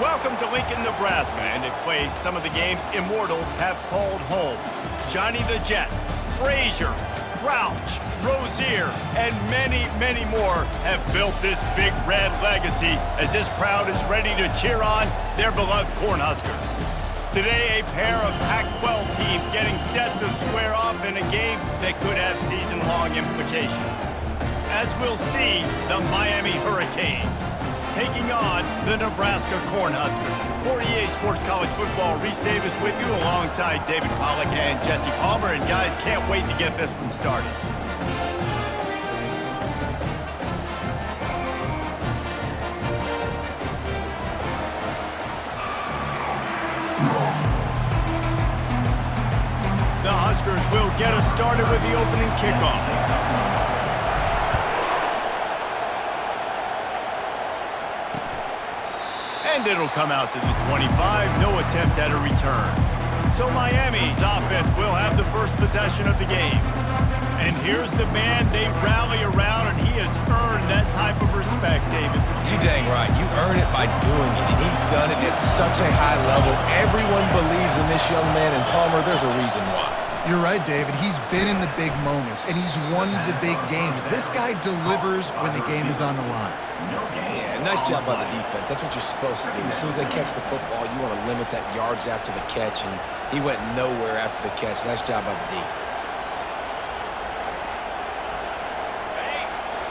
Welcome to Lincoln, Nebraska, and it plays some of the games immortals have called home. Johnny the Jet, Frazier, Crouch, Rozier, and many, many more have built this big red legacy as this crowd is ready to cheer on their beloved Cornhuskers. Today, a pair of Pac-12 teams getting set to square off in a game that could have season-long implications. As we'll see, the Miami Hurricanes taking on the Nebraska Cornhuskers. For EA Sports College Football, Reese Davis with you alongside David Pollack and Jesse Palmer. And guys, can't wait to get this one started. The Huskers will get us started with the opening kickoff. And it'll come out to the 25, no attempt at a return. So Miami's offense will have the first possession of the game. And here's the man they rally around, and he has earned that type of respect, David. You dang right. You earn it by doing it, and he's done it at such a high level. Everyone believes in this young man, and Palmer, there's a reason why. You're right, David. He's been in the big moments, and he's won the big games. This guy delivers when the game is on the line. Yeah, nice job by the defense. That's what you're supposed to do. As soon as they catch the football, you want to limit that yards after the catch, and he went nowhere after the catch. Nice job by the D.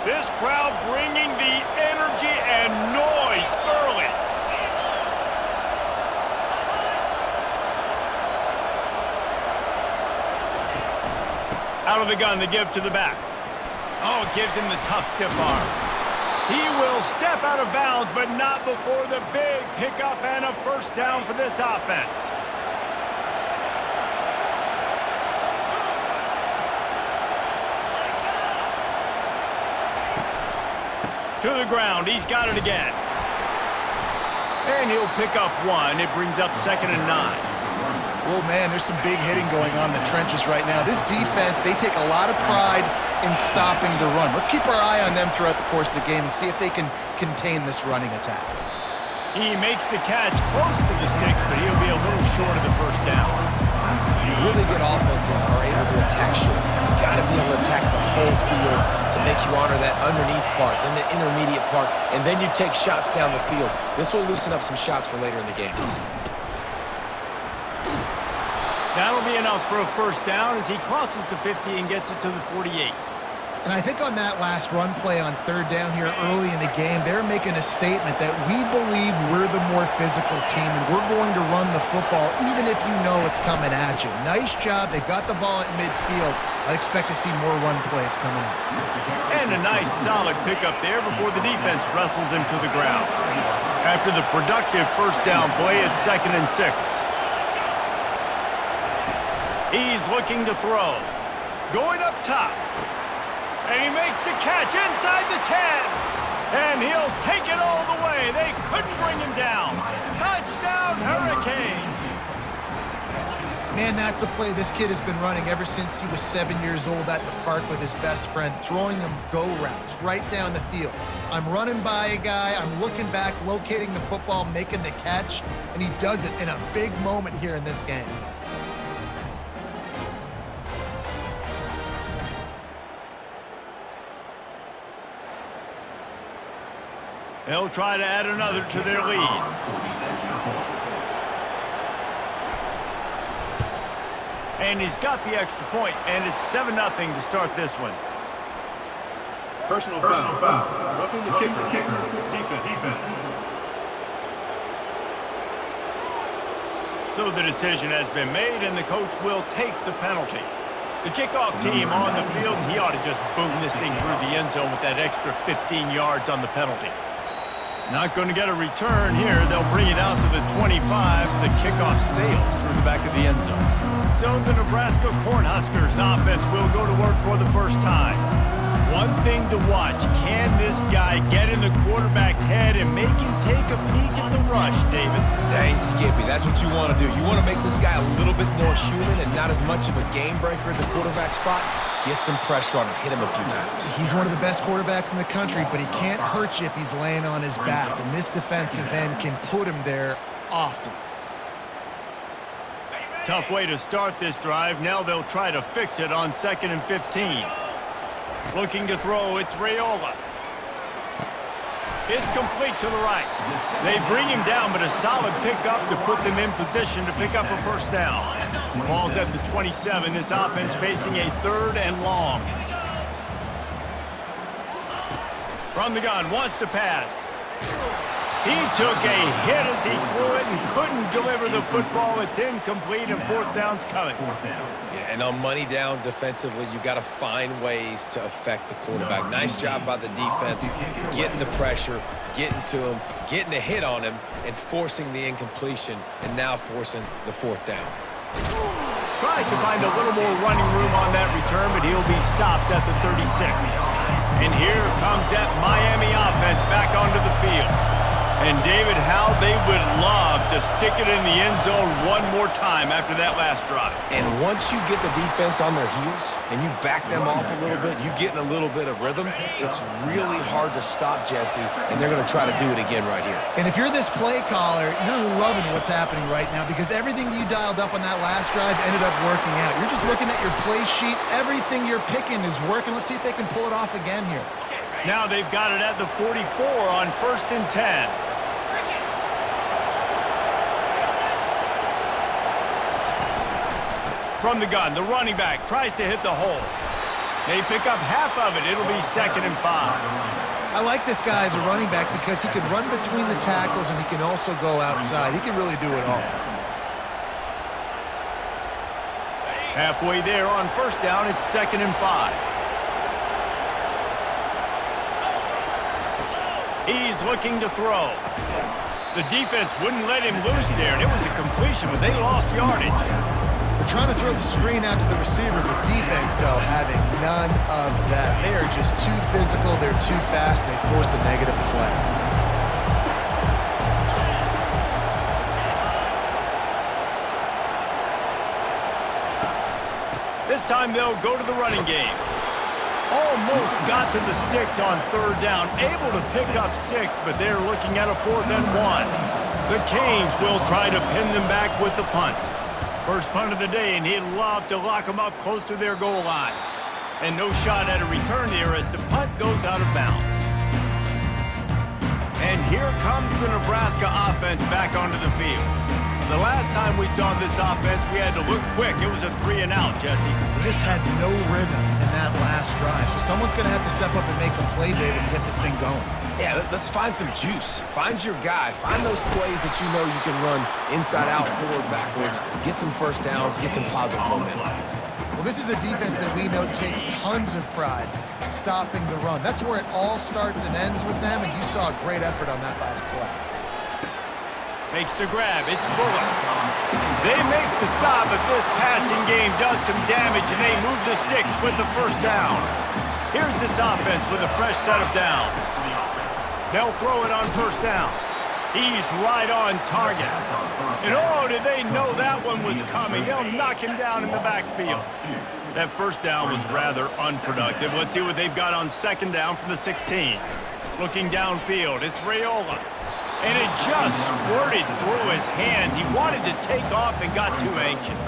This crowd bringing the energy and noise early. Out of the gun, the give to the back. Oh, it gives him the tough, stiff arm. He will step out of bounds, but not before the big pickup and a first down for this offense. To the ground, he's got it again. And he'll pick up one. It brings up 2nd and 9. Oh, man, there's some big hitting going on in the trenches right now. This defense, they take a lot of pride in stopping the run. Let's keep our eye on them throughout the course of the game and see if they can contain this running attack. He makes the catch close to the sticks, but he'll be a little short of the first down. Really good offenses are able to attack short. You've got to be able to attack the whole field to make you honor that underneath part, then the intermediate part, and then you take shots down the field. This will loosen up some shots for later in the game. That'll be enough for a first down as he crosses the 50 and gets it to the 48. And I think on that last run play on 3rd down here early in the game, they're making a statement that we believe we're the more physical team and we're going to run the football even if you know it's coming at you. Nice job. They've got the ball at midfield. I expect to see more run plays coming up. And a nice solid pickup there before the defense wrestles him to the ground. After the productive first down play, it's 2nd and 6. He's looking to throw. Going up top. And he makes the catch inside the 10. And he'll take it all the way. They couldn't bring him down. Touchdown, Hurricanes. Man, that's a play this kid has been running ever since he was 7 years old at the park with his best friend, throwing him go routes right down the field. I'm running by a guy, I'm looking back, locating the football, making the catch, and he does it in a big moment here in this game. They'll try to add another to their lead. And he's got the extra point, and it's 7-0 to start this one. Personal foul. Roughing the kicker. Defense. So the decision has been made, and the coach will take the penalty. The kickoff team on the field, and he ought to just boom this thing through the end zone with that extra 15 yards on the penalty. Not going to get a return here. They'll bring it out to the 25 as the kickoff sails through the back of the end zone. So the Nebraska Cornhuskers offense will go to work for the first time. One thing to watch, can this guy get in the quarterback's head and make him take a peek at the run rush, David. Dang, Skippy, that's what you want to do. You want to make this guy a little bit more human and not as much of a game breaker at the quarterback spot. Get some pressure on him, hit him a few times. He's one of the best quarterbacks in the country, but he can't hurt you if he's laying on his back, and this defensive end can put him there often. Tough way to start this drive. Now they'll try to fix it on 2nd and 15. Looking to throw, it's Raiola. It's complete to the right. They bring him down, but a solid pickup to put them in position to pick up a first down. Ball's at the 27. This offense facing a 3rd and long. From the gun, wants to pass. He took a hit as he threw it and couldn't deliver the football. It's incomplete, and 4th down's coming. Yeah, and on money down defensively, you got to find ways to affect the quarterback. Nice job by the defense, getting the pressure, getting to him, getting a hit on him, and forcing the incompletion, and now forcing the 4th down. Tries to find a little more running room on that return, but he'll be stopped at the 36. And here comes that Miami offense back onto the field. And David, how they would love to stick it in the end zone one more time after that last drive. And once you get the defense on their heels and you back them off a little bit, you get in a little bit of rhythm, it's really hard to stop, Jesse, and they're going to try to do it again right here. And if you're this play caller, you're loving what's happening right now because everything you dialed up on that last drive ended up working out. You're just looking at your play sheet. Everything you're picking is working. Let's see if they can pull it off again here. Now they've got it at the 44 on 1st and 10. From the gun, the running back tries to hit the hole. They pick up half of it. It'll be 2nd and 5. I like this guy as a running back because he can run between the tackles and he can also go outside. He can really do it all. Halfway there on 1st down, it's 2nd and 5. He's looking to throw. The defense wouldn't let him loose there, and it was a completion, but they lost yardage. They're trying to throw the screen out to the receiver. The defense, though, having none of that. They are just too physical. They're too fast. They force the negative play. This time they'll go to the running game. Almost got to the sticks on 3rd down. Able to pick up 6, but they're looking at a 4th and 1. The Canes will try to pin them back with the punt. First punt of the day, and he'd love to lock them up close to their goal line. And no shot at a return here as the punt goes out of bounds. And here comes the Nebraska offense back onto the field. The last time we saw this offense, we had to look quick. It was a 3 and out, Jesse. They just had no rhythm in that last drive. So someone's going to have to step up and make a play, David, and get this thing going. Yeah, let's find some juice. Find your guy. Find those plays that you know you can run inside out, forward, backwards. Get some first downs. Get some positive momentum. Well, this is a defense that we know takes tons of pride stopping the run. That's where it all starts and ends with them, and you saw a great effort on that last play. Makes the grab. It's Bullock. They make the stop, but this passing game does some damage, and they move the sticks with the first down. Here's this offense with a fresh set of downs. They'll throw it on 1st down. He's right on target. And oh, did they know that one was coming? They'll knock him down in the backfield. That first down was rather unproductive. Let's see what they've got on 2nd down from the 16. Looking downfield, it's Raiola. And it just squirted through his hands. He wanted to take off and got too anxious.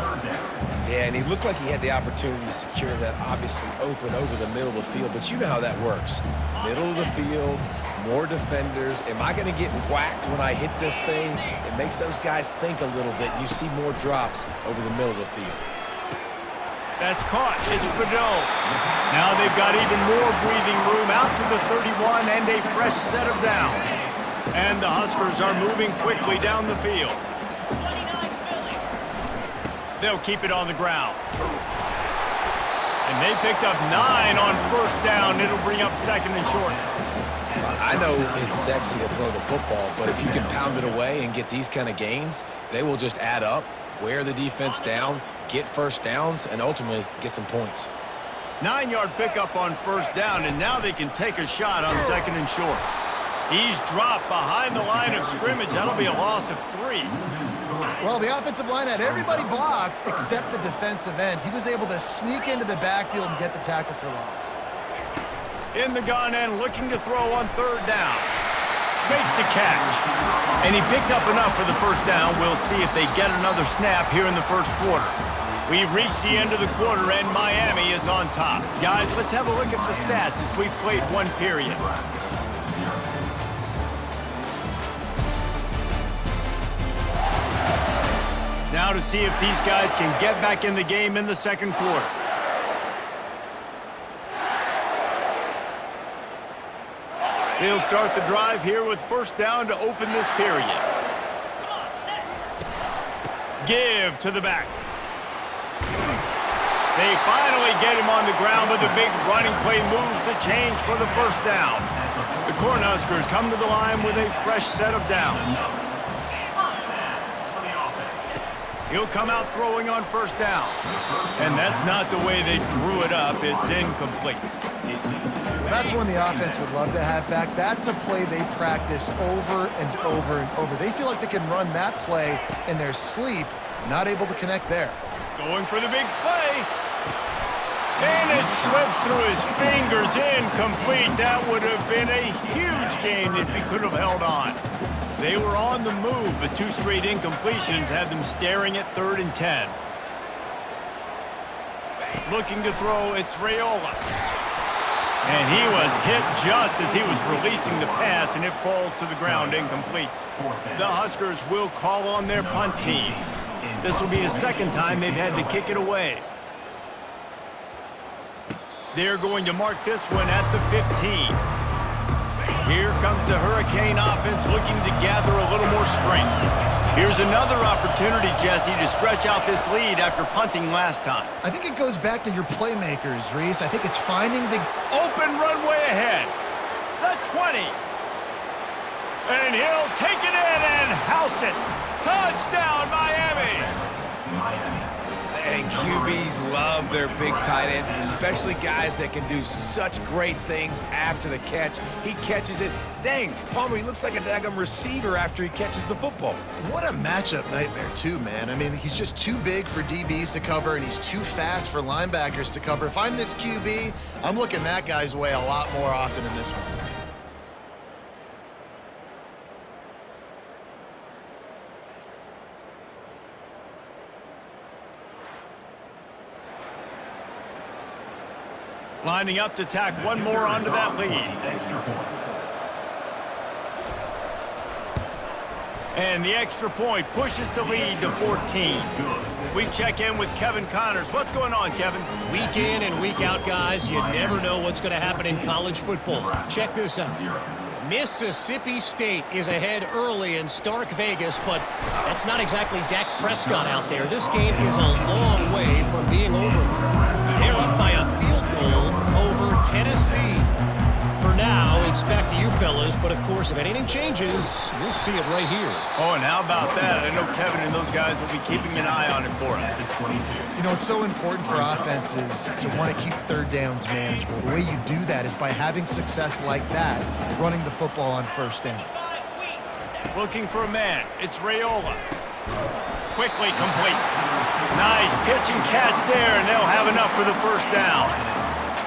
Yeah, and he looked like he had the opportunity to secure that obviously open over the middle of the field, but you know how that works. Middle of the field, more defenders. Am I going to get whacked when I hit this thing? It makes those guys think a little bit. You see more drops over the middle of the field. That's caught. It's Fidel. Now they've got even more breathing room out to the 31 and a fresh set of downs. And the Huskers are moving quickly down the field. They'll keep it on the ground. And they picked up 9 on 1st down. It'll bring up 2nd and short. I know it's sexy to throw the football, but if you can pound it away and get these kind of gains, they will just add up, wear the defense down, get first downs, and ultimately get some points. 9-yard pickup on 1st down, and now they can take a shot on 2nd and short. He's dropped behind the line of scrimmage. That'll be a loss of 3. Well, the offensive line had everybody blocked except the defensive end. He was able to sneak into the backfield and get the tackle for loss. In the gun end, looking to throw on 3rd down. Makes the catch. And he picks up enough for the first down. We'll see if they get another snap here in the first quarter. We've reached the end of the quarter, and Miami is on top. Guys, let's have a look at the stats as we've played 1 period. Now to see if these guys can get back in the game in the second quarter. They'll start the drive here with 1st down to open this period. Give to the back. They finally get him on the ground, but the big running play moves the change for the 1st down. The Cornhuskers come to the line with a fresh set of downs. He'll come out throwing on 1st down. And that's not the way they drew it up. It's incomplete. That's one the offense would love to have back. That's a play they practice over and over and over. They feel like they can run that play in their sleep, not able to connect there. Going for the big play. And it slips through his fingers, incomplete. That would have been a huge gain if he could have held on. They were on the move, but 2 straight incompletions had them staring at 3rd and 10. Looking to throw, it's Raiola. And he was hit just as he was releasing the pass, and it falls to the ground incomplete. The Huskers will call on their punt team. This will be the 2nd time they've had to kick it away. They're going to mark this one at the 15. Here comes the Hurricane offense looking to gather a little more strength. Here's another opportunity, Jesse, to stretch out this lead after punting last time. I think it goes back to your playmakers, Reese. I think it's finding the Open runway ahead. The 20. And he'll take it in and house it. Touchdown, Miami. And QBs love their big tight ends, and especially guys that can do such great things after the catch. He catches it. Dang, Palmer, he looks like a daggum receiver after he catches the football. What a matchup nightmare, too, man. I mean, he's just too big for DBs to cover, and he's too fast for linebackers to cover. If I'm this QB, I'm looking that guy's way a lot more often in this one. Lining up to tack one more onto that lead. And the extra point pushes the lead to 14. We check in with Kevin Connors. What's going on, Kevin? Week in and week out, guys, you never know what's going to happen in college football. Check this out. Mississippi State is ahead early in Stark Vegas, but that's not exactly Dak Prescott out there. This game is a long way from being over. They're up by a field goal over Tennessee. For now, it's back to you fellas, but of course, if anything changes, you'll see it right here. Oh, and how about that? I know Kevin and those guys will be keeping an eye on it for us. You know, it's so important for offenses to want to keep 3rd downs manageable. The way you do that is by having success like that, running the football on 1st down. Looking for a man. It's Raiola. Quickly complete. Nice pitch and catch there, and they'll have enough for the 1st down.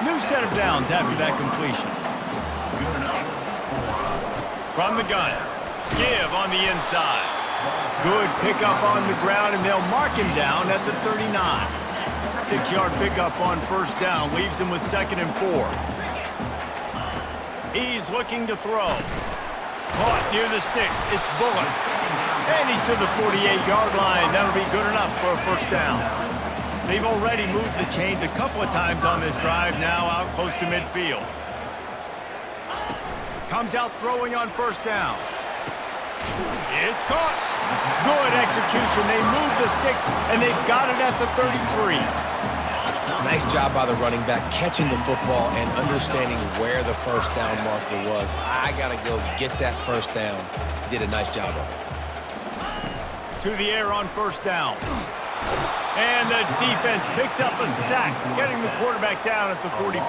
New set of downs after that completion. From the gun. Give on the inside. Good pickup on the ground, and they'll mark him down at the 39. 6-yard pickup on 1st down leaves him with 2nd and 4. He's looking to throw. Caught near the sticks. It's Bullock. And he's to the 48-yard line. That'll be good enough for a 1st down. They've already moved the chains a couple of times on this drive, now out close to midfield. Comes out throwing on 1st down. It's caught. Good execution. They move the sticks, and they've got it at the 33. Nice job by the running back, catching the football and understanding where the 1st down marker was. I got to go get that 1st down. He did a nice job of it. To the air on 1st down. And the defense picks up a sack, getting the quarterback down at the 44.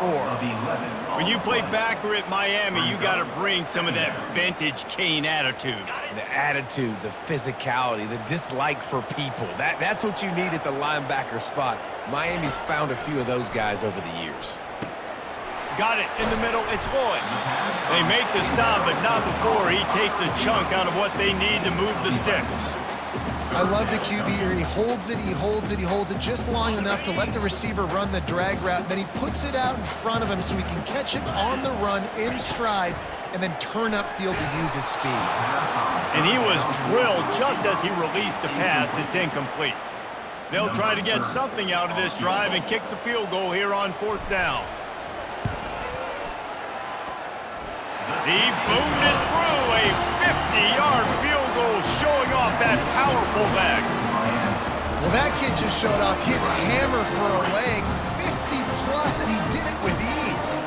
When you play backer at Miami, you got to bring some of that vintage Kane attitude. The attitude, the physicality, the dislike for people. That's what you need at the linebacker spot. Miami's found a few of those guys over the years. Got it in the middle. It's Lloyd. They make the stop, but not before he takes a chunk out of what they need to move the sticks. I love the QB here. He holds it, he holds it, he holds it just long enough to let the receiver run the drag route. Then he puts it out in front of him so he can catch it on the run in stride and then turn upfield to use his speed. And he was drilled just as he released the pass. It's incomplete. They'll try to get something out of this drive and kick the field goal here on 4th down. He boomed it through a 50-yard field goal, showing off that powerful leg. Well, that kid just showed off his hammer for a leg, 50-plus, and he did it with ease.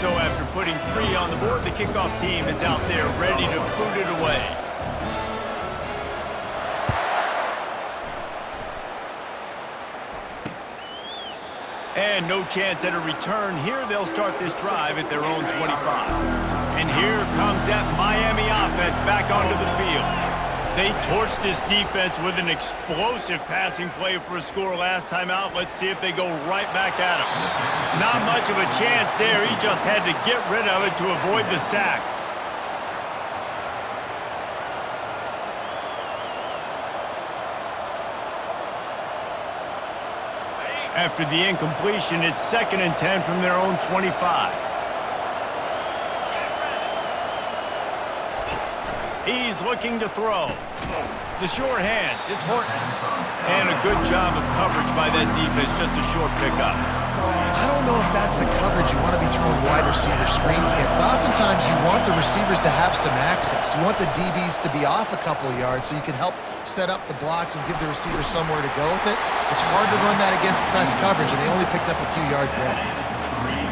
So after putting 3 on the board, the kickoff team is out there ready to boot it away. And no chance at a return here. They'll start this drive at their own 25. And here comes that Miami offense back onto the field. They torched this defense with an explosive passing play for a score last time out. Let's see if they go right back at him. Not much of a chance there. He just had to get rid of it to avoid the sack. After the incompletion, it's 2nd and 10 from their own 25. He's looking to throw. The sure hands, it's Horton. And a good job of coverage by that defense, just a short pickup. I don't know if that's the coverage you want to be throwing wide receiver screens against. Oftentimes, you want the receivers to have some access. You want the DBs to be off a couple of yards so you can help set up the blocks and give the receiver somewhere to go with it. It's hard to run that against press coverage, and they only picked up a few yards there.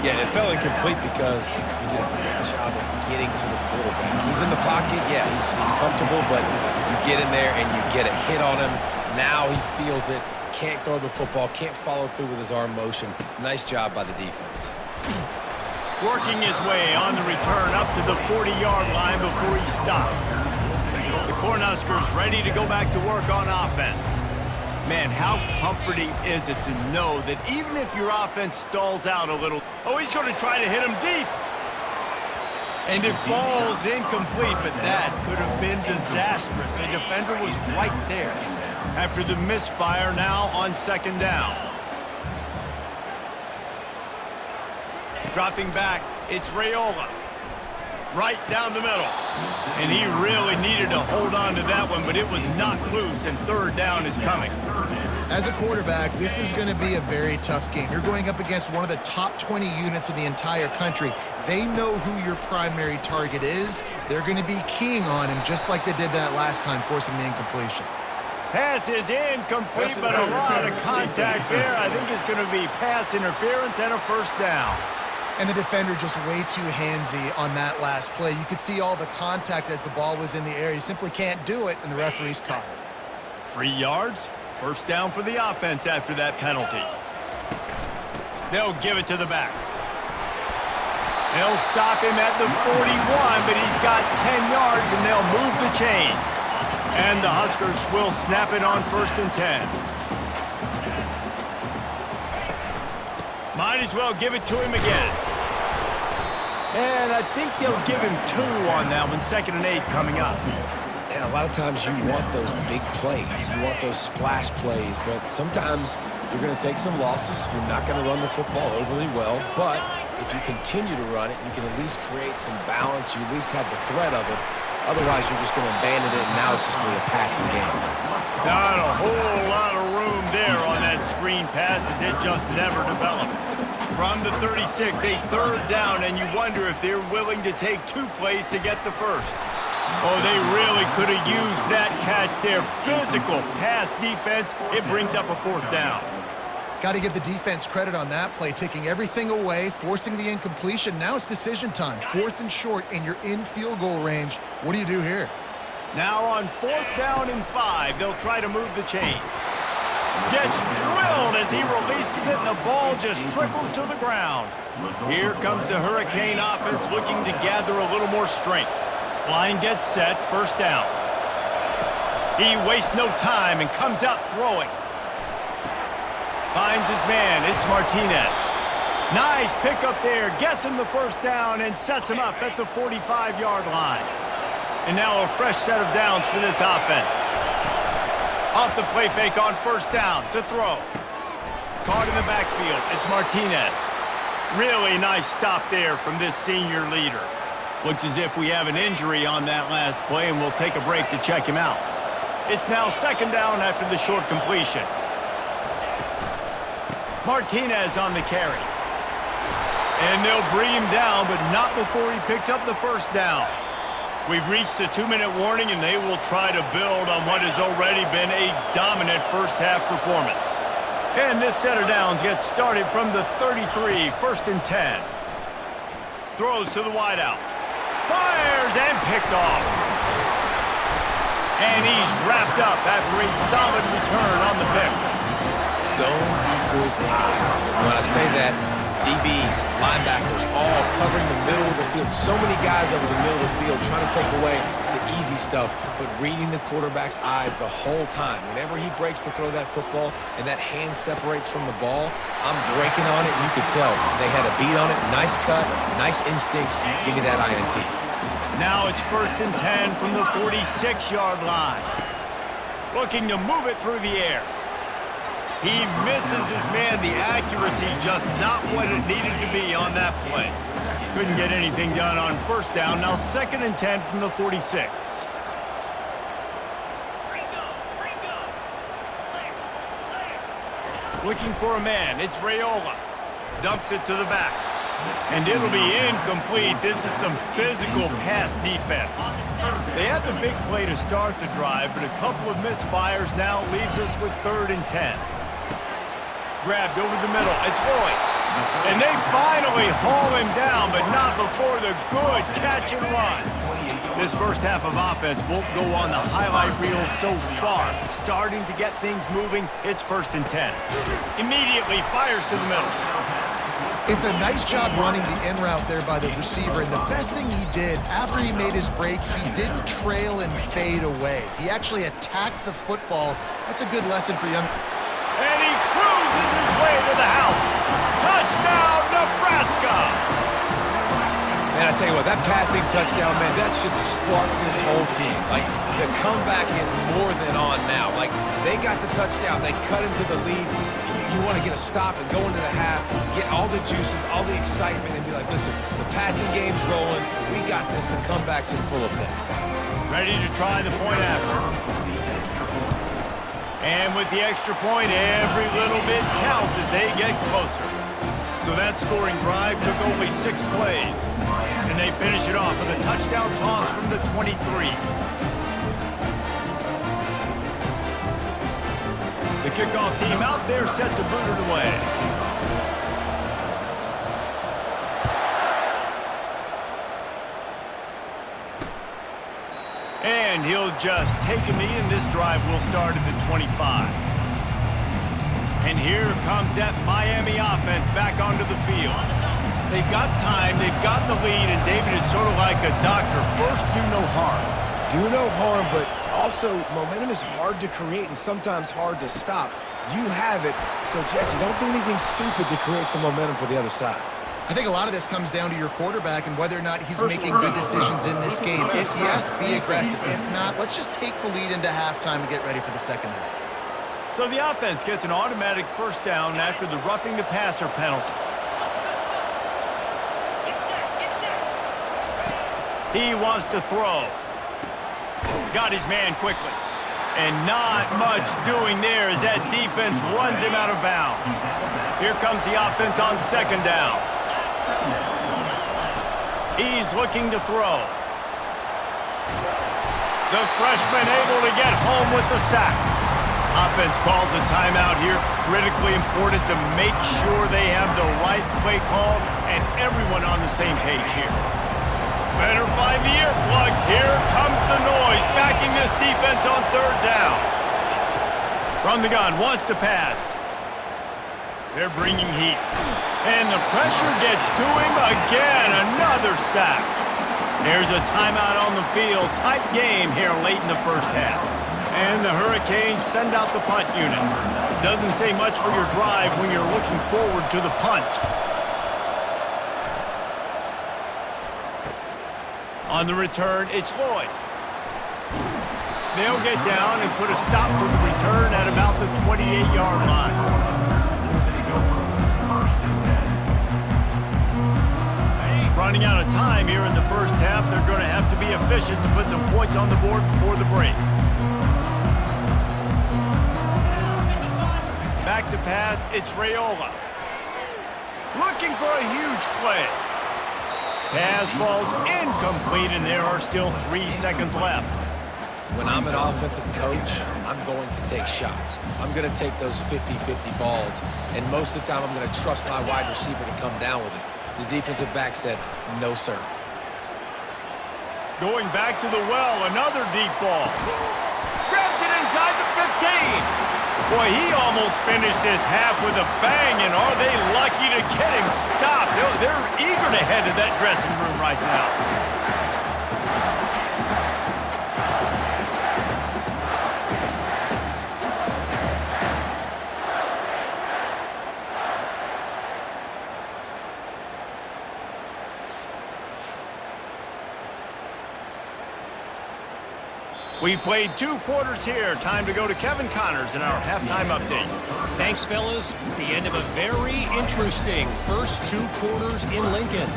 Yeah, it felt incomplete because he did a great job of getting to the quarterback. He's in the pocket, yeah, he's comfortable, but you get in there and you get a hit on him. Now he feels it, can't throw the football, can't follow through with his arm motion. Nice job by the defense. Working his way on the return up to the 40-yard line before he stopped. The Cornhuskers ready to go back to work on offense. Man, how comforting is it to know that even if your offense stalls out a little... Oh, he's going to try to hit him deep. And it falls incomplete, but that could have been disastrous. The defender was right there. After the misfire, now on 2nd down. Dropping back, it's Raiola. Right down the middle. And he really needed to hold on to that one, but it was knocked loose, and 3rd down is coming. As a quarterback, this is going to be a very tough game. You're going up against one of the top 20 units in the entire country. They know who your primary target is. They're going to be keying on him just like they did that last time, forcing the incompletion. Pass is incomplete, but a lot of contact there. I think it's going to be pass interference and a 1st down. And the defender just way too handsy on that last play. You could see all the contact as the ball was in the air. You simply can't do it, and the referees caught it. 3 yards, 1st down for the offense after that penalty. They'll give it to the back. They'll stop him at the 41, but he's got 10 yards, and they'll move the chains. And the Huskers will snap it on 1st and 10. Might as well give it to him again. And I think they'll give him 2 on that one. 2nd and 8 coming up. And a lot of times you want those big plays. You want those splash plays, but sometimes you're going to take some losses. You're not going to run the football overly well, but if you continue to run it, you can at least create some balance. You at least have the threat of it. Otherwise, you're just going to abandon it, and now it's just going to be a passing game. Not a whole lot of room there on that screen pass as it just never developed. From the 36, a 3rd down, and you wonder if they're willing to take 2 plays to get the 1st. Oh, they really could have used that catch there. Physical pass defense. It brings up a 4th down. Got to give the defense credit on that play, taking everything away, forcing the incompletion. Now it's decision time. 4th and short, and you're in field goal range. What do you do here? Now on 4th down and 5, they'll try to move the chains. Gets drilled as he releases it, and the ball just trickles to the ground. Here comes the Hurricane offense looking to gather a little more strength. Line gets set, 1st down. He wastes no time and comes out throwing. Finds his man, it's Martinez. Nice pickup there, gets him the 1st down and sets him up at the 45-yard line. And now a fresh set of downs for this offense. Off the play fake on 1st down to throw. Caught in the backfield, it's Martinez. Really nice stop there from this senior leader. Looks as if we have an injury on that last play, and we'll take a break to check him out. It's now 2nd down after the short completion. Martinez on the carry. And they'll bring him down, but not before he picks up the 1st down. We've reached the 2-minute warning, and they will try to build on what has already been a dominant first-half performance. And this set of downs gets started from the 33, 1st and 10. Throws to the wideout. Fires and picked off. And he's wrapped up after a solid return on the pick. Zone equals eyes. When I say that, DBs, linebackers, all covering the middle of the field. So many guys over the middle of the field trying to take away the easy stuff, but reading the quarterback's eyes the whole time. Whenever he breaks to throw that football and that hand separates from the ball, I'm breaking on it, and you could tell they had a beat on it. Nice cut, nice instincts. Give me that INT. Now it's 1st and 10 from the 46-yard line. Looking to move it through the air. He misses his man. The accuracy just not what it needed to be on that play. Couldn't get anything done on 1st down. Now 2nd and 10 from the 46. Looking for a man. It's Raiola. Dumps it to the back. And it'll be incomplete. This is some physical pass defense. They had the big play to start the drive, but a couple of misfires now leaves us with 3rd and 10. Grabbed over the middle. It's Lloyd. And they finally haul him down, but not before the good catch and run. This first half of offense won't go on the highlight reel so far. Starting to get things moving. It's 1st and 10. Immediately fires to the middle. It's a nice job running the in route there by the receiver, and the best thing he did after he made his break, he didn't trail and fade away. He actually attacked the football. That's a good lesson for young. And he cruises his way to the house. Touchdown, Nebraska! Man, I tell you what, that passing touchdown, man, that should spark this whole team. Like, the comeback is more than on now. Like, they got the touchdown. They cut into the lead. You want to get a stop and go into the half, get all the juices, all the excitement, and be like, listen, the passing game's rolling. We got this. The comeback's in full effect. Ready to try the point after. And with the extra point, every little bit counts as they get closer. So that scoring drive took only 6 plays. And they finish it off with a touchdown toss from the 23. The kickoff team out there set to boot it away. And he'll just take him in. This drive will start at the 25. And here comes that Miami offense back onto the field. They've got time, they've got the lead, and David is sort of like a doctor. First, do no harm. Do no harm, but also momentum is hard to create and sometimes hard to stop. You have it, so Jesse, don't do anything stupid to create some momentum for the other side. I think a lot of this comes down to your quarterback and whether or not he's making good decisions in this game. If yes, be aggressive. If not, let's just take the lead into halftime and get ready for the second half. So the offense gets an automatic first down after the roughing the passer penalty. He wants to throw. Got his man quickly. And not much doing there as that defense runs him out of bounds. Here comes the offense on second down. He's looking to throw. The freshman able to get home with the sack. Offense calls a timeout here. Critically important to make sure they have the right play call and everyone on the same page here. Better find the earplugs. Here comes the noise, backing this defense on third down. From the gun, wants to pass. They're bringing heat. And the pressure gets to him again. Another sack. There's a timeout on the field. Tight game here late in the first half. And the Hurricanes send out the punt unit. Doesn't say much for your drive when you're looking forward to the punt. On the return, it's Lloyd. They'll get down and put a stop for the return at about the 28-yard line. Running out of time here in the first half, they're going to have to be efficient to put some points on the board before the break. Back to pass, it's Raiola. Looking for a huge play. Pass falls incomplete, and there are still 3 seconds left. When I'm an offensive coach, I'm going to take shots. I'm going to take those 50-50 balls, and most of the time I'm going to trust my wide receiver to come down with it. The defensive back said, no, sir. Going back to the well, another deep ball. Grabs it inside the 15. Boy, he almost finished his half with a bang, and are they lucky to get him stopped? They're eager to head to that dressing room right now. We've played 2 quarters here. Time to go to Kevin Connors in our halftime update. Thanks, fellas. The end of a very interesting first 2 quarters in Lincoln.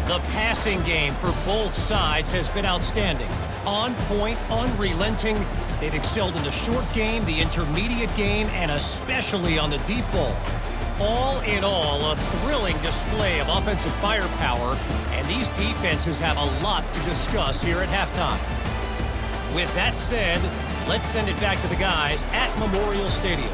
The passing game for both sides has been outstanding. On point, unrelenting. They've excelled in the short game, the intermediate game, and especially on the deep ball. All in all, a thrilling display of offensive firepower, and these defenses have a lot to discuss here at halftime. With that said, let's send it back to the guys at Memorial Stadium.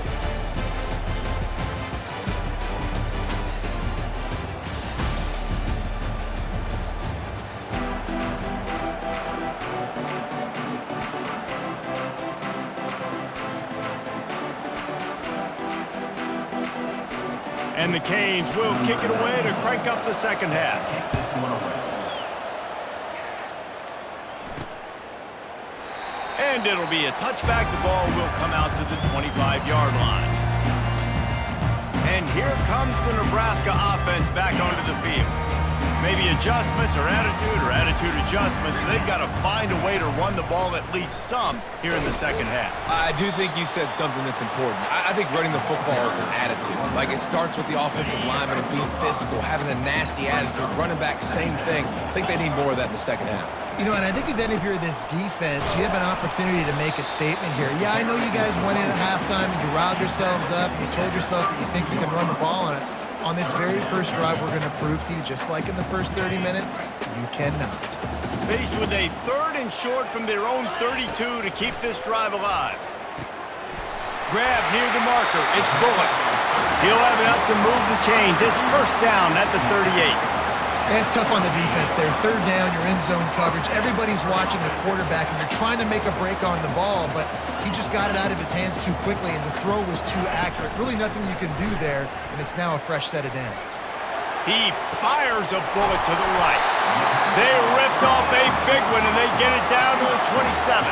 And the Canes will kick it away to crank up the second half. And it'll be a touchback. The ball will come out to the 25-yard line. And here comes the Nebraska offense back onto the field. Maybe adjustments or attitude adjustments. They've got to find a way to run the ball at least some here in the second half. I do think you said something that's important. I think running the football is an attitude. Like, it starts with the offensive lineman and being physical, having a nasty attitude. Running back, same thing. I think they need more of that in the second half. You know, and I think if any of you are this defense, you have an opportunity to make a statement here. Yeah, I know you guys went in at halftime and you riled yourselves up and you told yourself that you think you can run the ball on us. On this very first drive, we're going to prove to you, just like in the first 30 minutes, you cannot. Faced with a 3rd and short from their own 32 to keep this drive alive. Grab near the marker. It's Bullock. He'll have enough to move the chains. It's first down at the 38. And it's tough on the defense there. 3rd down, you're in zone coverage. Everybody's watching the quarterback, and you're trying to make a break on the ball, but he just got it out of his hands too quickly, and the throw was too accurate. Really nothing you can do there, and it's now a fresh set of downs. He fires a bullet to the right. They ripped off a big one, and they get it down to the 27.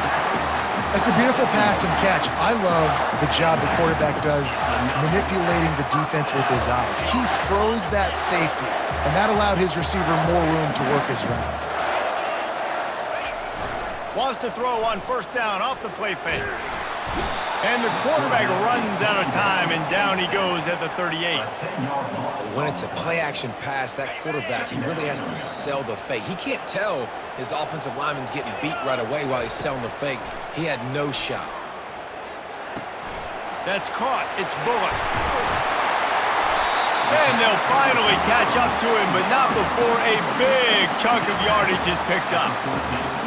That's a beautiful pass and catch. I love the job the quarterback does manipulating the defense with his eyes. He froze that safety, and that allowed his receiver more room to work his route. Wants to throw on first down off the play fake. And the quarterback runs out of time, and down he goes at the 38. When it's a play-action pass, that quarterback, he really has to sell the fake. He can't tell his offensive lineman's getting beat right away while he's selling the fake. He had no shot. That's caught. It's Bullock. And they'll finally catch up to him, but not before a big chunk of yardage is picked up.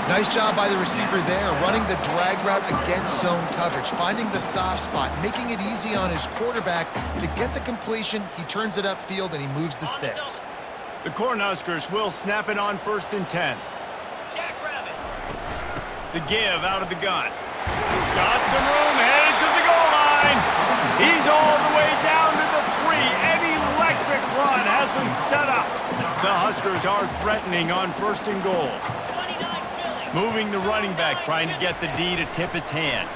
Nice job by the receiver there, running the drag route against zone coverage, finding the soft spot, making it easy on his quarterback to get the completion. He turns it upfield, and he moves the sticks. The Cornhuskers will snap it on 1st and 10. The give out of the gun. Got some room, headed to the goal line. He's all the way down to the 3. An electric run has him set up. The Huskers are threatening on 1st and goal. Moving the running back, trying to get the D to tip its hand.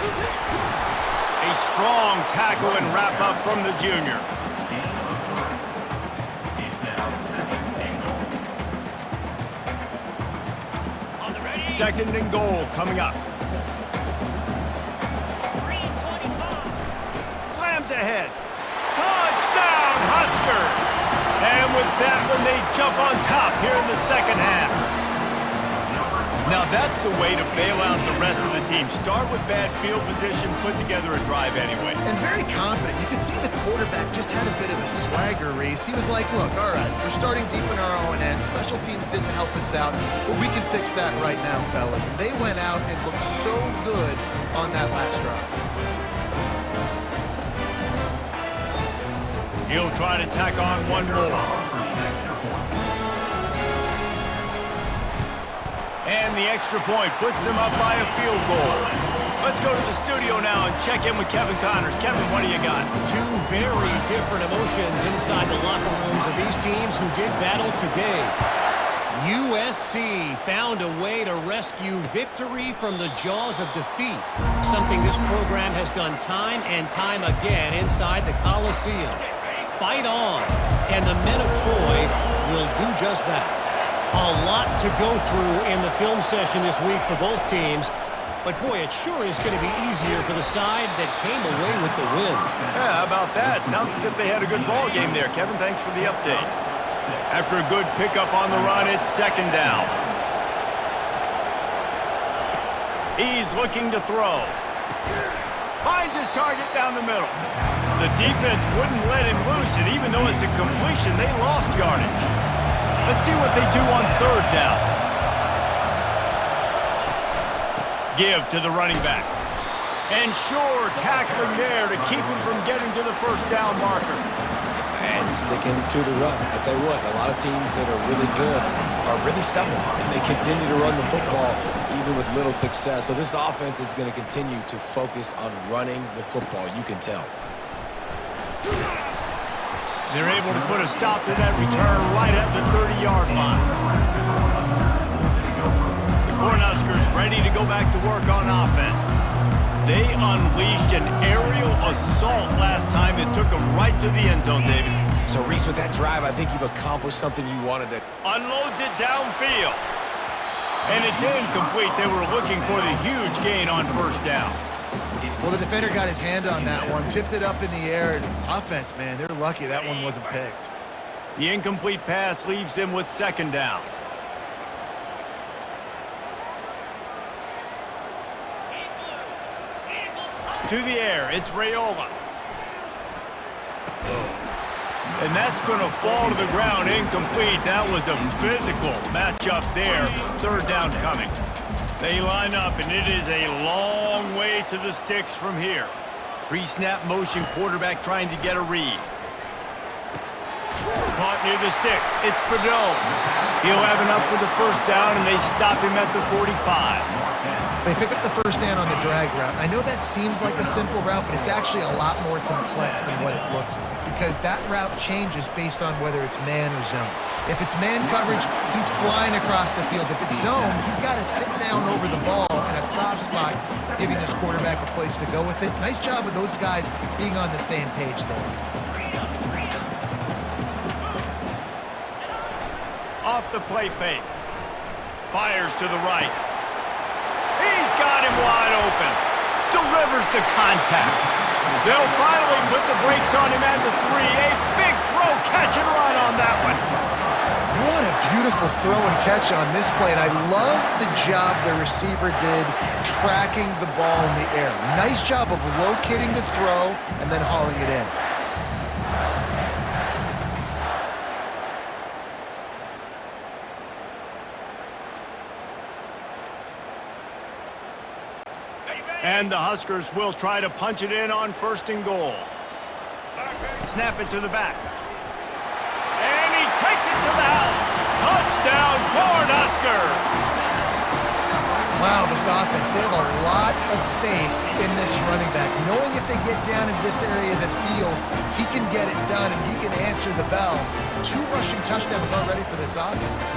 A strong tackle and wrap up from the junior. Second and goal coming up. Slams ahead. Touchdown, Huskers! And with that one, they jump on top here in the second half. Now that's the way to bail out the rest of the team. Start with bad field position, put together a drive anyway. And very confident. You could see the quarterback just had a bit of a swagger race. He was like, look, all right, we're starting deep in our own end. Special teams didn't help us out, but we can fix that right now, fellas. And they went out and looked so good on that last drive. He'll try to tack on one more. And the extra point puts them up by a field goal. Let's go to the studio now and check in with Kevin Connors. Kevin, what do you got? Two very different emotions inside the locker rooms of these teams who did battle today. USC found a way to rescue victory from the jaws of defeat, something this program has done time and time again inside the Coliseum. Fight on, and the men of Troy will do just that. A lot to go through in the film session this week for both teams. But, boy, it sure is going to be easier for the side that came away with the win. Yeah, how about that? Sounds as if they had a good ball game there. Kevin, thanks for the update. After a good pickup on the run, it's 2nd down. He's looking to throw. Finds his target down the middle. The defense wouldn't let him loose, and even though it's a completion, they lost yardage. Let's see what they do on 3rd down. Give to the running back. And sure, tackling there to keep him from getting to the 1st down marker. And sticking to the run. I tell you what, a lot of teams that are really good are really stubborn, and they continue to run the football even with little success. So this offense is going to continue to focus on running the football. You can tell. They're able to put a stop to that return right at the 30-yard line. The Cornhuskers ready to go back to work on offense. They unleashed an aerial assault last time that took them right to the end zone, David. So, Reese, with that drive, I think you've accomplished something you wanted to. Unloads it downfield. And it's incomplete. They were looking for the huge gain on 1st down. Well, the defender got his hand on that one, tipped it up in the air. And offense, man, they're lucky that one wasn't picked. The incomplete pass leaves them with 2nd down. To the air, it's Raiola. And that's going to fall to the ground incomplete. That was a physical matchup there. 3rd down coming. They line up, and it is a long way to the sticks from here. Pre-snap motion, quarterback trying to get a read. Caught near the sticks. It's Fedone. He'll have enough for the 1st down, and they stop him at the 45. They pick up the 1st down on the drag route. I know that seems like a simple route, but it's actually a lot more complex than what it looks like because that route changes based on whether it's man or zone. If it's man coverage, he's flying across the field. If it's zone, he's got to sit down over the ball in a soft spot, giving his quarterback a place to go with it. Nice job of those guys being on the same page there. Off the play fake. Fires to the right. He's got him wide open. Delivers the contact. They'll finally put the brakes on him at the 3. A big throw, catch and run on that one. What a beautiful throw and catch on this play. And I love the job the receiver did tracking the ball in the air. Nice job of locating the throw and then hauling it in. And the Huskers will try to punch it in on 1st and goal. Snap it to the back. And he takes it to the house. Touchdown, Cornhuskers! Wow, this offense, they have a lot of faith in this running back. Knowing if they get down in this area of the field, he can get it done and he can answer the bell. 2 rushing touchdowns already for this offense.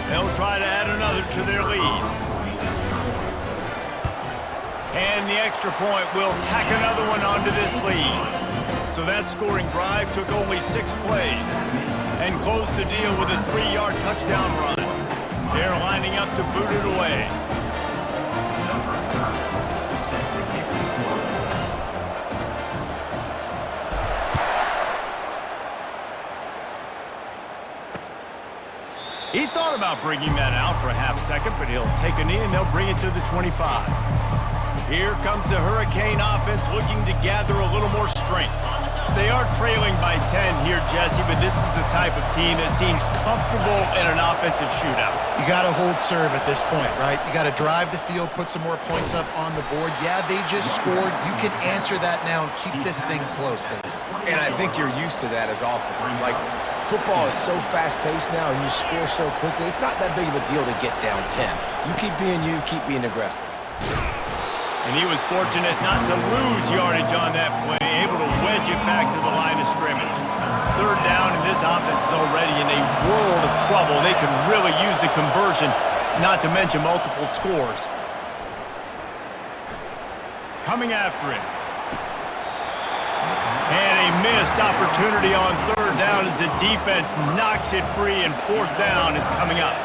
They'll try to add another to their lead. And the extra point will tack another one onto this lead. So that scoring drive took only 6 plays and closed the deal with a 3-yard touchdown run. They're lining up to boot it away. He thought about bringing that out for a half second, but he'll take a knee and they'll bring it to the 25. Here comes the Hurricane offense looking to gather a little more strength. They are trailing by 10 here, Jesse, but this is the type of team that seems comfortable in an offensive shootout. You got to hold serve at this point, right? You got to drive the field, put some more points up on the board. Yeah, they just scored. You can answer that now and keep this thing close, David. And I think you're used to that as offense. Like, football is so fast-paced now and you score so quickly, it's not that big of a deal to get down 10. You keep being aggressive. And he was fortunate not to lose yardage on that play, able to wedge it back to the line of scrimmage. 3rd down, and this offense is already in a world of trouble. They could really use a conversion, not to mention multiple scores. Coming after it. And a missed opportunity on 3rd down as the defense knocks it free, and 4th down is coming up.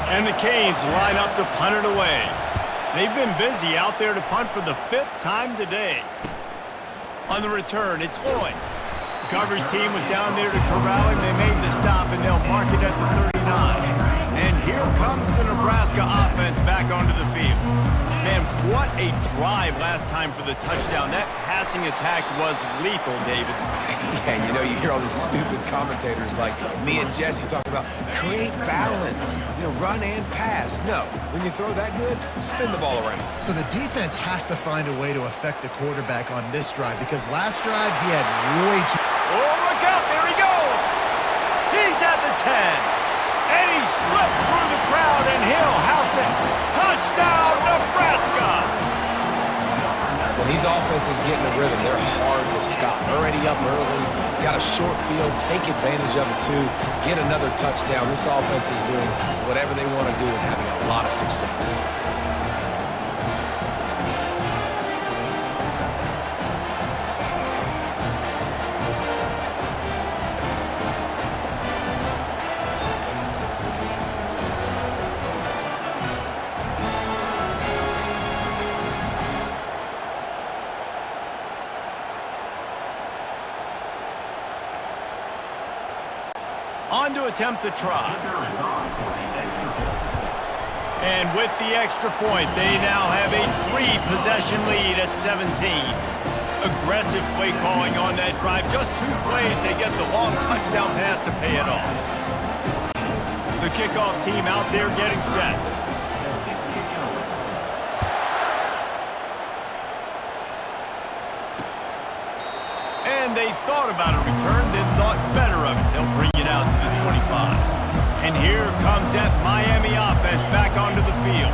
And the Canes line up to punt it away. They've been busy out there to punt for the 5th time today. On the return, it's Lloyd. The coverage team was down there to corral him. They made the stop, and they'll mark it at the 39. And here comes the Nebraska offense back onto the field. Man, what a drive last time for the touchdown. That passing attack was lethal, David. Yeah, and you know, you hear all these stupid commentators like me and Jesse talking about create balance, run and pass. No, when you throw that good, spin the ball around. So the defense has to find a way to affect the quarterback on this drive because last drive he had way too... Oh, look out, there he goes! He's at the 10. And he slipped through the crowd, and he'll house it. Touchdown, Nebraska! When these offenses get in a rhythm, they're hard to stop. Already up early, got a short field, take advantage of it too, get another touchdown. This offense is doing whatever they want to do and having a lot of success. On to attempt the try. And with the extra point, they now have a 3-possession lead at 17. Aggressive play calling on that drive. Just 2 plays, they get the long touchdown pass to pay it off. The kickoff team out there getting set. And they thought about a return, then thought better of it. They'll bring it out to the 25. And here comes that Miami offense back onto the field.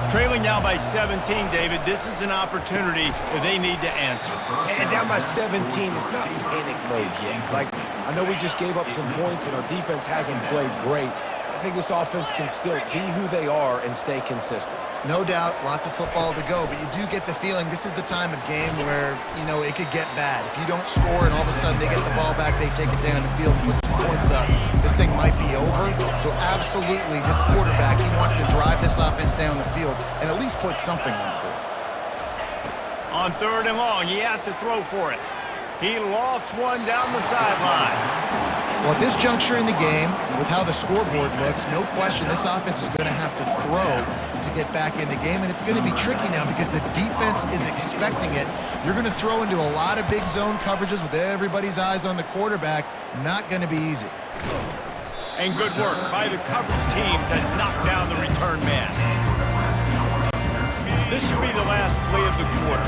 Trailing now by 17, David. This is an opportunity that they need to answer. And down by 17, it's not panic mode yet. Like, I know we just gave up some points and our defense hasn't played great. I think this offense can still be who they are and stay consistent. No doubt, lots of football to go, but you do get the feeling this is the time of game where, it could get bad. If you don't score and all of a sudden they get the ball back, they take it down the field and put some points up, this thing might be over. So absolutely, this quarterback, he wants to drive this offense down the field and at least put something on the board. On 3rd and long, he has to throw for it. He lofts one down the sideline. Well, at this juncture in the game, with how the scoreboard looks, no question this offense is going to have to throw to get back in the game, and it's going to be tricky now because the defense is expecting it. You're going to throw into a lot of big zone coverages with everybody's eyes on the quarterback. Not going to be easy. And good work by the coverage team to knock down the return man. This should be the last play of the quarter.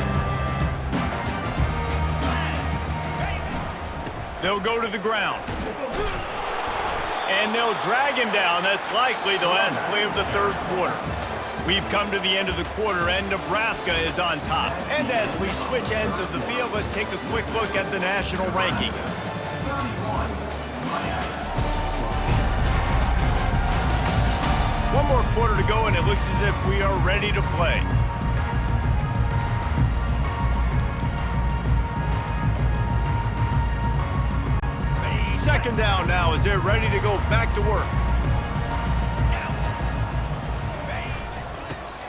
They'll go to the ground. And they'll drag him down. That's likely the last play of the third quarter. We've come to the end of the quarter, and Nebraska is on top. And as we switch ends of the field, let's take a quick look at the national rankings. One more quarter to go, and it looks as if we are ready to play. Second down now as they're ready to go back to work.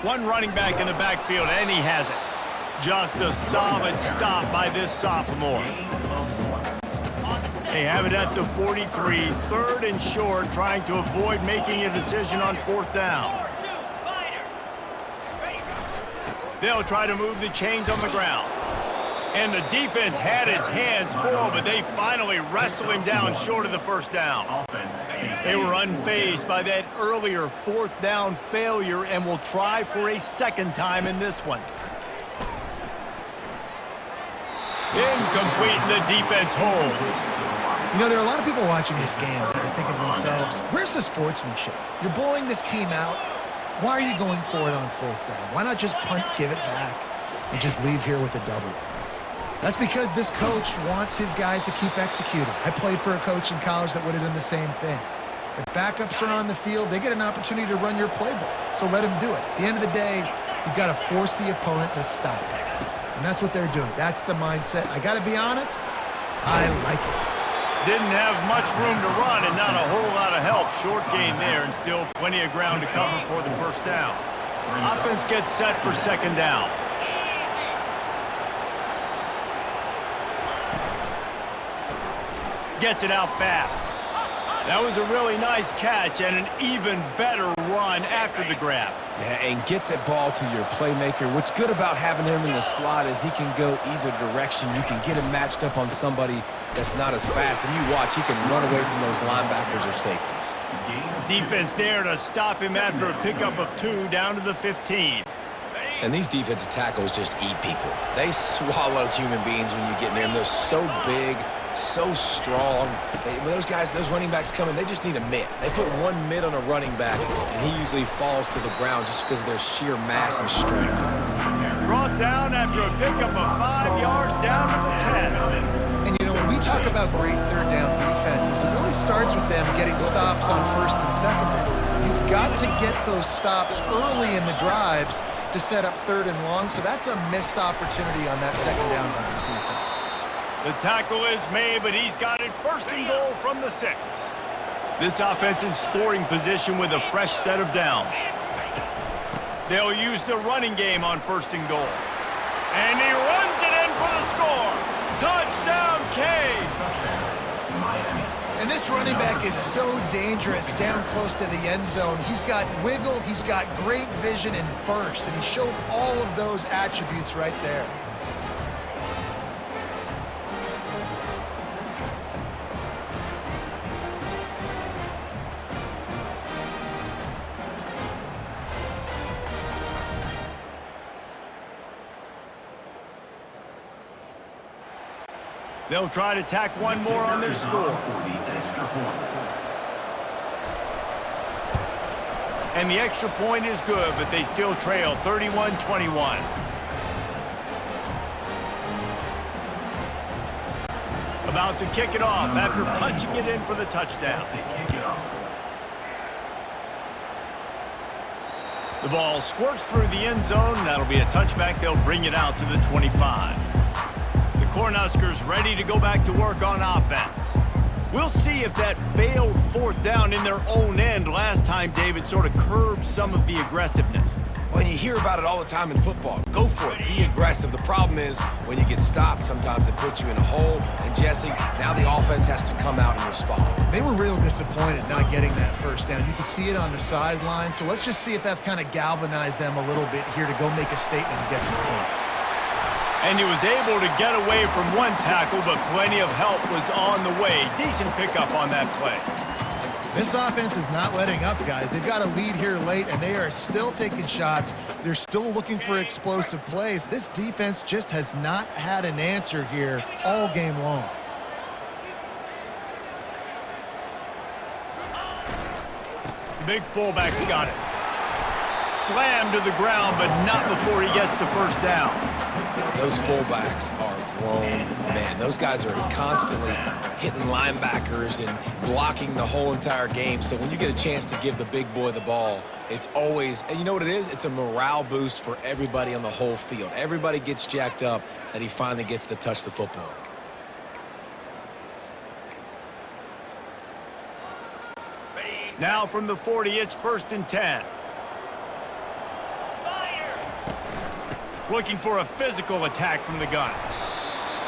One running back in the backfield, and he has it. Just a solid stop by this sophomore. They have it at the 43, third and short, trying to avoid making a decision on fourth down. They'll try to move the chains on the ground. And the defense had his hands full, but they finally wrestle him down short of the first down. They were unfazed by that earlier fourth down failure and will try for a second time in this one. Incomplete, and the defense holds. You know, there are a lot of people watching this game that are thinking to themselves, where's the sportsmanship? You're blowing this team out. Why are you going for it on fourth down? Why not just punt, give it back, and just leave here with a W? That's because this coach wants his guys to keep executing. I played for a coach in college that would have done the same thing. If backups are on the field, they get an opportunity to run your playbook, so let them do it. At the end of the day, you've got to force the opponent to stop. And that's what they're doing. That's the mindset. I got to be honest, I like it. Didn't have much room to run and not a whole lot of help. Short gain there and still plenty of ground to cover for the first down. Offense gets set for second down. Gets it out fast. That was a really nice catch and an even better run after the grab. Yeah, and get that ball to your playmaker. What's good about having him in the slot is he can go either direction. You can get him matched up on somebody that's not as fast, and you watch, he can run away from those linebackers or safeties. Defense there to stop him after a pickup of 2 down to the 15. And these defensive tackles just eat people. They swallow human beings when you get near them. They're so big, so strong. When those guys, those running backs come in, they just need a mitt. They put one mitt on a running back, and he usually falls to the ground just because of their sheer mass and strength. Brought down after a pickup of 5 yards down to the 10. And, you know, when we talk about great third down defenses, it really starts with them getting stops on first and second down. You've got to get those stops early in the drives to set up third and long, so that's a missed opportunity on that second down by this defense. The tackle is made, but he's got it first and goal from the 6. This offense in scoring position with a fresh set of downs. They'll use the running game on first and goal. And he runs it in for the score. Touchdown, Canes! And this running back is so dangerous down close to the end zone. He's got wiggle, he's got great vision and burst, and he showed all of those attributes right there. They'll try to tack one more on their score. And the extra point is good, but they still trail 31-21. About to kick it off after punching it in for the touchdown. The ball squirts through the end zone. That'll be a touchback. They'll bring it out to the 25. Cornhuskers ready to go back to work on offense. We'll see if that failed fourth down in their own end last time, David, sort of curbed some of the aggressiveness. Well, you hear about it all the time in football. Go for it. Be aggressive. The problem is when you get stopped, sometimes it puts you in a hole. And, Jesse, now the offense has to come out and respond. They were real disappointed not getting that first down. You could see it on the sideline. So let's just see if that's kind of galvanized them a little bit here to go make a statement and get some points. And he was able to get away from one tackle, but plenty of help was on the way. Decent pickup on that play. This offense is not letting up, guys. They've got a lead here late, and they are still taking shots. They're still looking for explosive plays. This defense just has not had an answer here all game long. The big fullback's got it. Slammed to the ground, but not before he gets the first down. Those fullbacks are grown men. Those guys are constantly hitting linebackers and blocking the whole entire game. So when you get a chance to give the big boy the ball, it's always, and you know what it is? It's a morale boost for everybody on the whole field. Everybody gets jacked up that he finally gets to touch the football. Now from the 40, it's 1st and 10. Looking for a physical attack from the gun.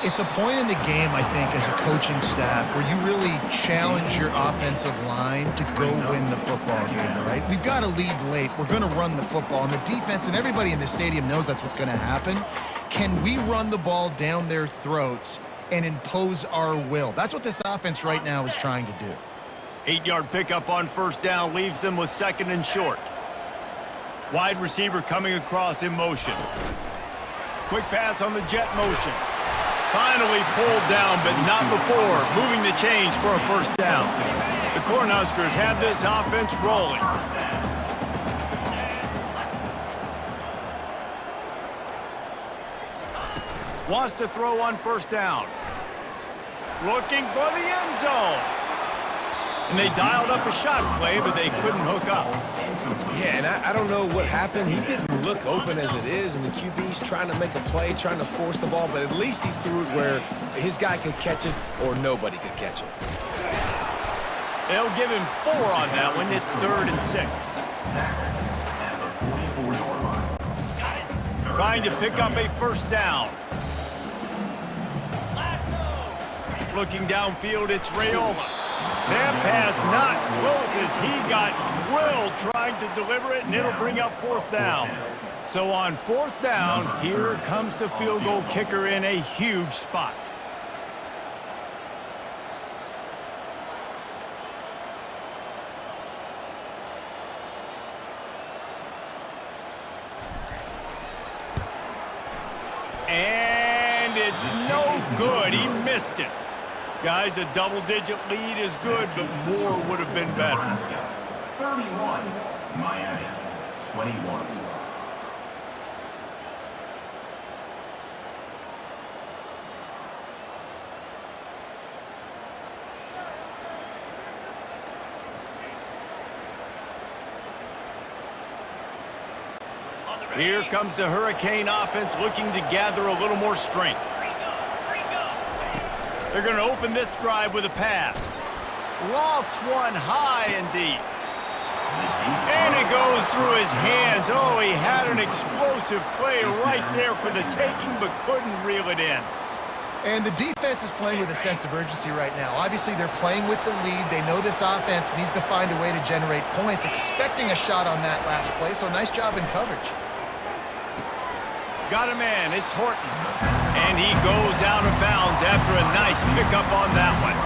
It's a point in the game, I think, as a coaching staff where you really challenge your offensive line to go win the football game, right? We've got a lead late. We're going to run the football. And the defense and everybody in the stadium knows that's what's going to happen. Can we run the ball down their throats and impose our will? That's what this offense right now is trying to do. 8-yard pickup on 1st down leaves them with 2nd and short. Wide receiver coming across in motion. Quick pass on the jet motion. Finally pulled down, but not before moving the chains for a 1st down. The Cornhuskers have this offense rolling. Wants to throw on 1st down. Looking for the end zone. And they dialed up a shot play, but they couldn't hook up. Yeah, and I don't know what happened. He didn't look open as it is, and the QB's trying to make a play, trying to force the ball, but at least he threw it where his guy could catch it or nobody could catch it. They'll give him 4 on that one. It's 3rd and 6. Trying to pick up a 1st down. Looking downfield, it's Rayola. That pass not close as he got drilled trying to deliver it, and it'll bring up 4th down. So on 4th down, here comes the field goal kicker in a huge spot. And it's no good. He missed it. Guys, a double-digit lead is good, but more would have been better. 31, Miami, 21. Here comes the Hurricane offense looking to gather a little more strength. They're going to open this drive with a pass. Lofts one high and deep. And it goes through his hands. Oh, he had an explosive play right there for the taking, but couldn't reel it in. And the defense is playing with a sense of urgency right now. Obviously, they're playing with the lead. They know this offense needs to find a way to generate points, expecting a shot on that last play, so nice job in coverage. Got a man, it's Horton. And he goes out of bounds after a nice pickup on that one.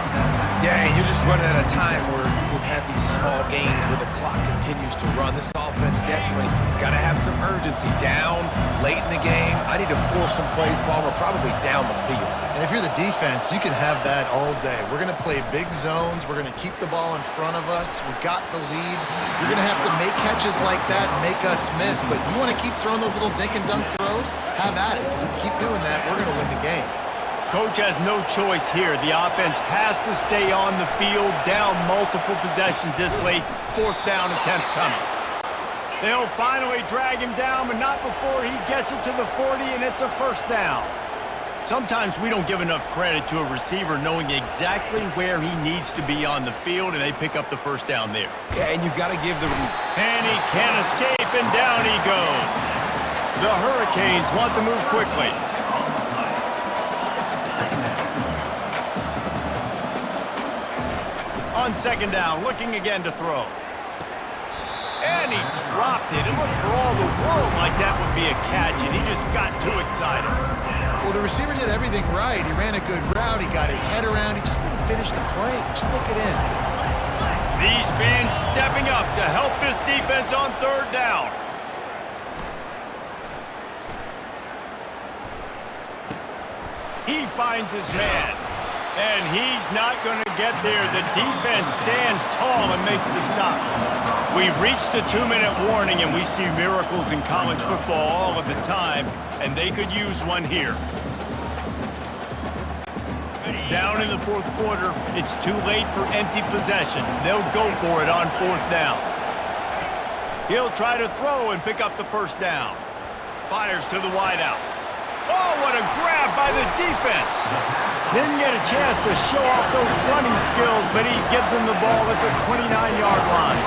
Yeah, and you're just running at a time where you can have these small gains where the clock continues to run. This offense definitely got to have some urgency. Down, late in the game, I need to force some plays, Paul. We're probably down the field. And if you're the defense, you can have that all day. We're going to play big zones. We're going to keep the ball in front of us. We've got the lead. You're going to have to make catches like that and make us miss. But you want to keep throwing those little dink and dunk throws? Have at it. Because if you keep doing that, we're going to win the game. Coach has no choice here. The offense has to stay on the field, down multiple possessions this late. 4th down attempt coming. They'll finally drag him down, but not before he gets it to the 40, and it's a 1st down. Sometimes we don't give enough credit to a receiver knowing exactly where he needs to be on the field, and they pick up the first down there. Yeah, and you got to give the... And he can't escape, and down he goes. The Hurricanes want to move quickly. On second down, looking again to throw. And he dropped it. It looked for all the world like that would be a catch, and he just got too excited. Well, the receiver did everything right. He ran a good route. He got his head around. He just didn't finish the play. Just look it in. These fans stepping up to help this defense on third down. He finds his man, and he's not going to get there. The defense stands tall and makes the stop. We've reached the 2-minute warning, and we see miracles in college football all of the time, and they could use one here. Down in the fourth quarter, it's too late for empty possessions. They'll go for it on fourth down. He'll try to throw and pick up the first down. Fires to the wideout. Oh, what a grab by the defense. Didn't get a chance to show off those running skills, but he gives him the ball at the 29-yard line.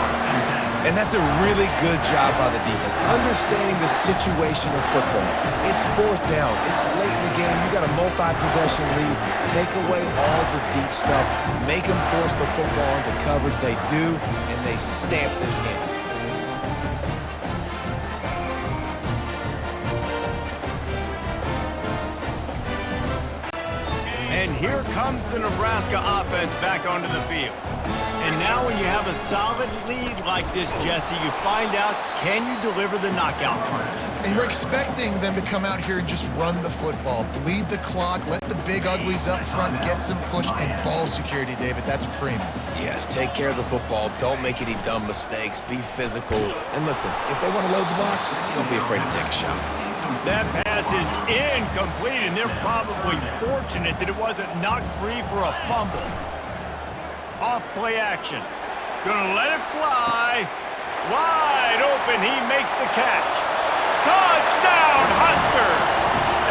And that's a really good job by the defense, understanding the situation of football. It's fourth down. It's late in the game. You got a multi-possession lead. Take away all the deep stuff. Make them force the football into coverage. They do, and they stamp this game. And here comes the Nebraska offense back onto the field. And now when you have a solid lead like this, Jesse, you find out, can you deliver the knockout punch? And you're expecting them to come out here and just run the football, bleed the clock, let the big uglies up front get some push, and ball security, David. That's premium. Yes, take care of the football. Don't make any dumb mistakes. Be physical. And listen, if they want to load the box, don't be afraid to take a shot. That pass is incomplete, and they're probably fortunate that it wasn't knocked free for a fumble. Off play action. Gonna let it fly. Wide open, he makes the catch. Touchdown, Huskers!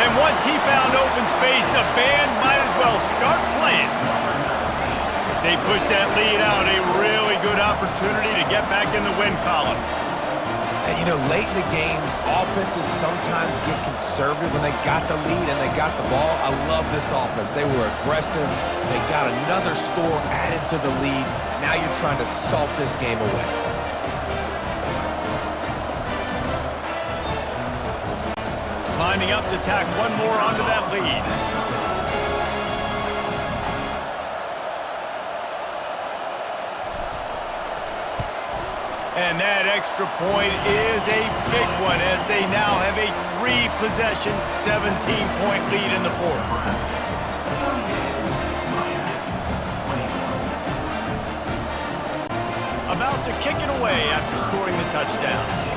And once he found open space, the band might as well start playing. As they push that lead out, a really good opportunity to get back in the win column. And, you know, late in the games, offenses sometimes get conservative when they got the lead and they got the ball. I love this offense. They were aggressive. They got another score added to the lead. Now you're trying to salt this game away. Lining up to tack one more onto that lead. And that extra point is a big one as they now have a 3-possession, 17-point lead in the fourth. About to kick it away after scoring the touchdown.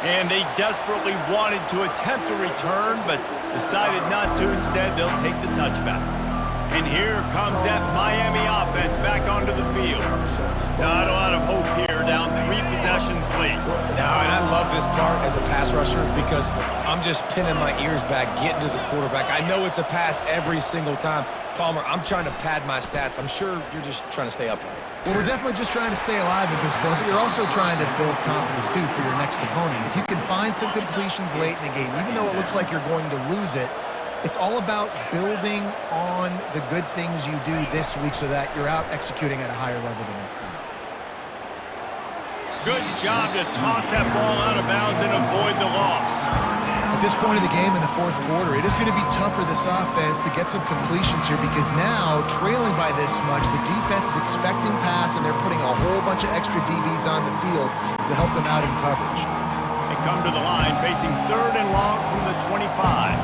And they desperately wanted to attempt a return, but decided not to. Instead, they'll take the touchback. And here comes that Miami offense back onto the field. Not a lot of hope here, down 3 possessions late. No, and I love this part as a pass rusher because I'm just pinning my ears back, getting to the quarterback. I know it's a pass every single time. Palmer, I'm trying to pad my stats. I'm sure you're just trying to stay upright. Well, we're definitely just trying to stay alive at this point, but you're also trying to build confidence, too, for your next opponent. If you can find some completions late in the game, even though it looks like you're going to lose it, it's all about building on the good things you do this week so that you're out executing at a higher level the next time. Good job to toss that ball out of bounds and avoid the loss. At this point in the game in the fourth quarter, it is going to be tough for this offense to get some completions here because now, trailing by this much, the defense is expecting pass and they're putting a whole bunch of extra DBs on the field to help them out in coverage. They come to the line facing 3rd and long from the 25.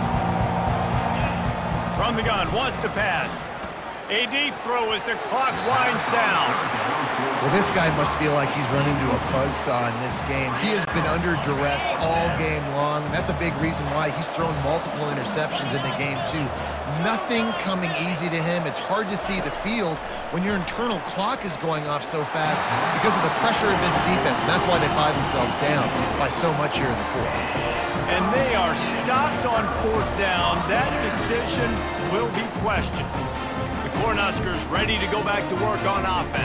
From the gun, wants to pass. A deep throw as the clock winds down. Well, this guy must feel like he's run into a buzzsaw in this game. He has been under duress all game long, and that's a big reason why he's thrown multiple interceptions in the game, too. Nothing coming easy to him. It's hard to see the field when your internal clock is going off so fast because of the pressure of this defense. And that's why they find themselves down by so much here in the fourth. And they are stopped on fourth down. That decision will be questioned. The Cornhuskers ready to go back to work on offense.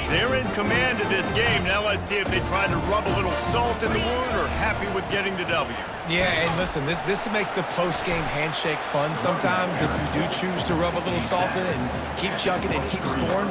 They're in command of this game. Now let's see if they try to rub a little salt in the wound or happy with getting the W. Yeah, and listen, this makes the post-game handshake fun sometimes. If you do choose to rub a little salt in it and keep chucking and keep scoring,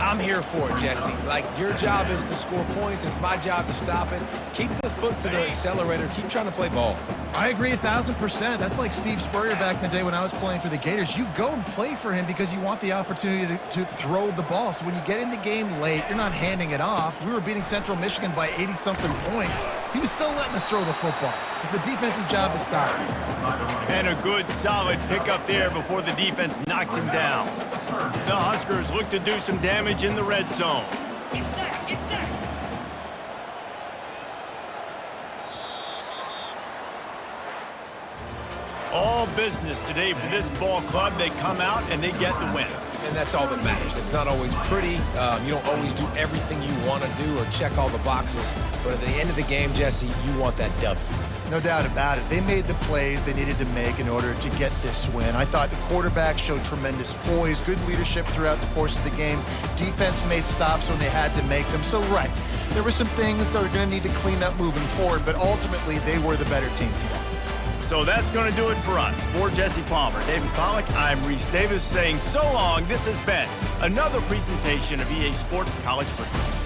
I'm here for it, Jesse. Like, your job is to score points. It's my job to stop it. Keep the foot to the accelerator. Keep trying to play ball. I agree 1,000%. That's like Steve Spurrier back in the day when I was playing for the Gators. You go and play for him because you want the opportunity to throw the ball. So when you get in the game late, you're not handing it off. We were beating Central Michigan by 80-something points. He was still letting us throw the football. It's the defense's job to stop it. And a good, solid pickup there before the defense knocks him down. The Huskers look to do some damage in the red zone. All business today for this ball club. They come out and they get the win. And that's all that matters. It's not always pretty. You don't always do everything you want to do or check all the boxes. But at the end of the game, Jesse, you want that W. No doubt about it. They made the plays they needed to make in order to get this win. I thought the quarterback showed tremendous poise, good leadership throughout the course of the game. Defense made stops when they had to make them. So, right, there were some things that are going to need to clean up moving forward, but ultimately they were the better team today. So that's going to do it for us. For Jesse Palmer, David Pollack, I'm Reese Davis saying so long. This has been another presentation of EA Sports College Football.